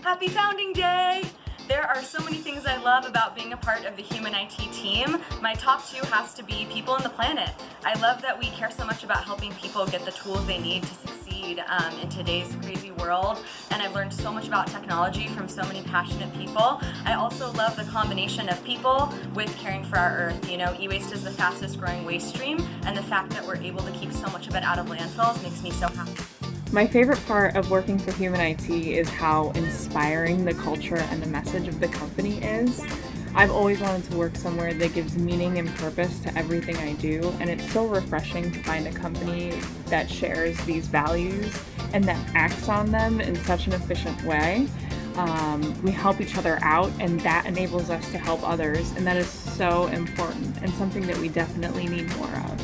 Happy Founding Day! There are so many things I love about being a part of the Human IT team. My top two has to be people and the planet. I love that we care so much about helping people get the tools they need to succeed in today's crazy world, and I've learned so much about technology from so many passionate people. I also love the combination of people with caring for our earth. You know, e-waste is the fastest growing waste stream, and the fact that we're able to keep so much of it out of landfills makes me so happy. My favorite part of working for Human IT is how inspiring the culture and the message of the company is. I've always wanted to work somewhere that gives meaning and purpose to everything I do, and it's so refreshing to find a company that shares these values and that acts on them in such an efficient way. We help each other out, and that enables us to help others, and that is so important and something that we definitely need more of.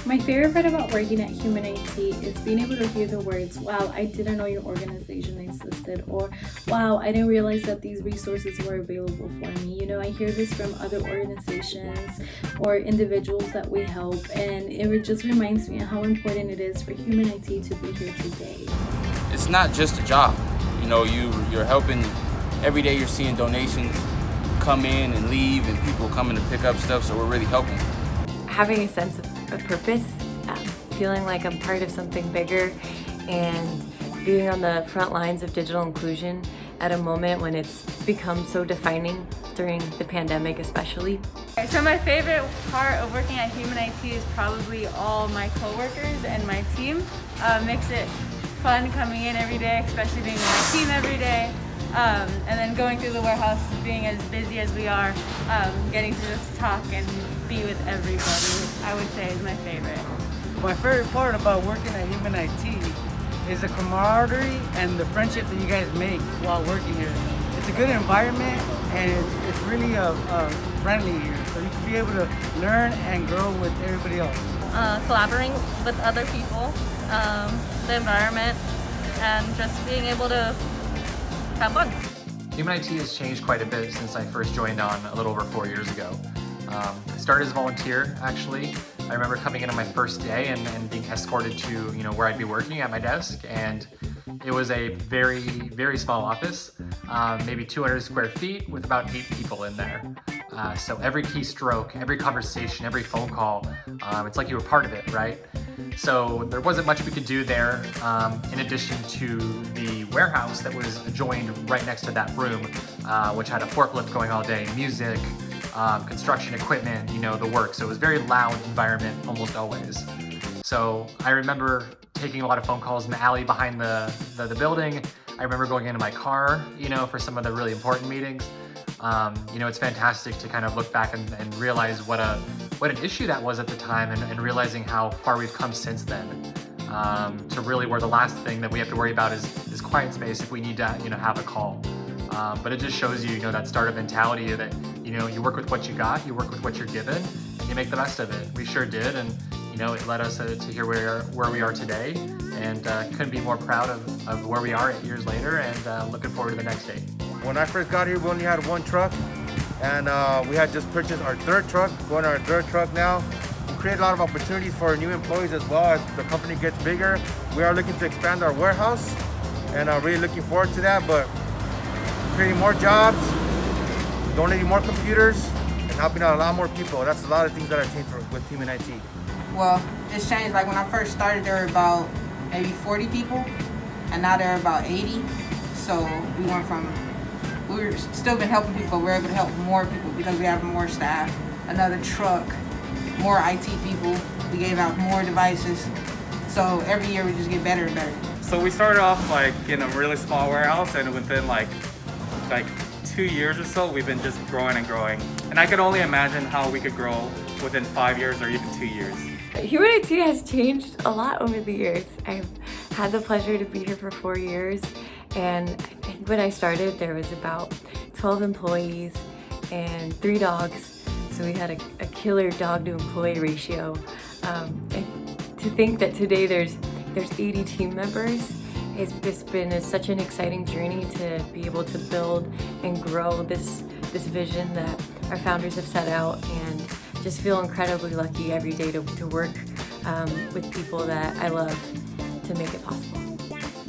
My favorite part about working at Human IT is being able to hear the words, wow, I didn't know your organization existed, or wow, I didn't realize that these resources were available for me. You know, I hear this from other organizations or individuals that we help, and it just reminds me of how important it is for Human IT to be here today. It's not just a job. You know, you're helping. Every day you're seeing donations come in and leave, and people coming to pick up stuff, so we're really helping. Having a sense of purpose, feeling like I'm part of something bigger, and being on the front lines of digital inclusion at a moment when it's become so defining during the pandemic especially. So my favorite part of working at Human IT is probably all my coworkers and my team. Makes it fun coming in every day, especially being with my team every day. And then going through the warehouse, being as busy as we are, getting to just talk and be with everybody, I would say is my favorite. My favorite part about working at Human IT is the camaraderie and the friendship that you guys make while working here. It's a good environment, and it's really friendly here, so you can be able to learn and grow with everybody else. Collaborating with other people, the environment, and just being able to have fun. Human IT has changed quite a bit since I first joined on a little over 4 years ago. I started as a volunteer, actually. I remember coming in on my first day and being escorted to where I'd be working at my desk, and it was a very, very small office, maybe 200 square feet with about 8 people in there. So every keystroke, every conversation, every phone call, it's like you were part of it, right? So there wasn't much we could do there, in addition to the warehouse that was adjoined right next to that room, which had a forklift going all day, music, construction equipment, the work. So it was a very loud environment almost always. So I remember taking a lot of phone calls in the alley behind the building. I remember going into my car, for some of the really important meetings. It's fantastic to kind of look back and realize what an issue that was at the time, and realizing how far we've come since then. To really where the last thing that we have to worry about is quiet space if we need to, have a call. But it just shows you, that startup mentality that, you work with what you got, you work with what you're given, and you make the best of it. We sure did, and it led us to here where we are today, and couldn't be more proud of where we are 8 years later, and looking forward to the next day. When I first got here, we only had one truck, and we had just purchased our third truck, going to our third truck now. We create a lot of opportunities for our new employees as well as the company gets bigger. We are looking to expand our warehouse, and really looking forward to that, but creating more jobs, donating more computers, and helping out a lot more people. That's a lot of things that have changed with Human IT. Well, it's changed. Like when I first started, there were about maybe 40 people, and now there are about 80. So we've still been helping people, but we're able to help more people because we have more staff, another truck, more IT people. We gave out more devices. So every year we just get better and better. So we started off in a really small warehouse, and within like 2 years or so, we've been just growing and growing. And I could only imagine how we could grow within 5 years or even 2 years. Human IT has changed a lot over the years. I've had the pleasure to be here for 4 years, and I think when I started there was about 12 employees and 3 dogs. So we had a killer dog to employee ratio. And to think that today there's 80 team members, it's just been such an exciting journey to be able to build and grow this vision that our founders have set out, and just feel incredibly lucky every day to work with people that I love to make it possible.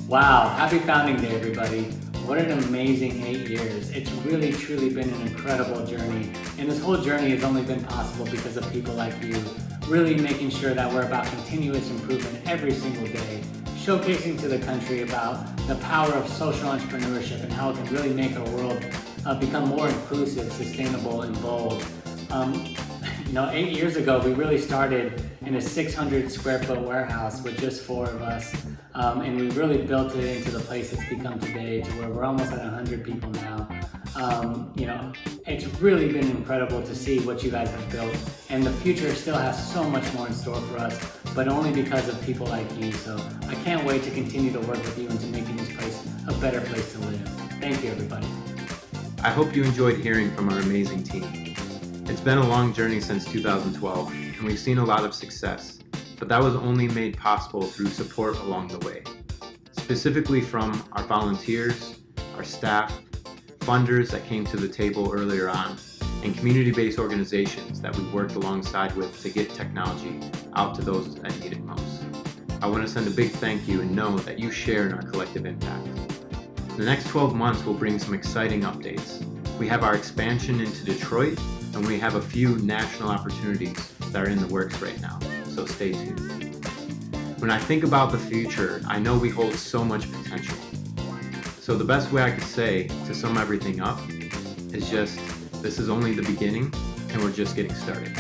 Wow, happy founding day, everybody. What an amazing 8 years. It's really truly been an incredible journey. And this whole journey has only been possible because of people like you, really making sure that we're about continuous improvement every single day, showcasing to the country about the power of social entrepreneurship and how it can really make our world become more inclusive, sustainable, and bold. 8 years ago, we really started in a 600 square foot warehouse with just 4 of us. And we really built it into the place it's become today, to where we're almost at 100 people now. It's really been incredible to see what you guys have built, and the future still has so much more in store for us, but only because of people like you. So I can't wait to continue to work with you into making this place a better place to live. Thank you, everybody. I hope you enjoyed hearing from our amazing team. It's been a long journey since 2012, and we've seen a lot of success, but that was only made possible through support along the way, specifically from our volunteers, our staff, funders that came to the table earlier on, and community-based organizations that we worked alongside with to get technology out to those that need it most. I want to send a big thank you and know that you share in our collective impact. The next 12 months will bring some exciting updates. We have our expansion into Detroit, and we have a few national opportunities that are in the works right now, so stay tuned. When I think about the future, I know we hold so much potential. So the best way I could say to sum everything up is just, this is only the beginning, and we're just getting started.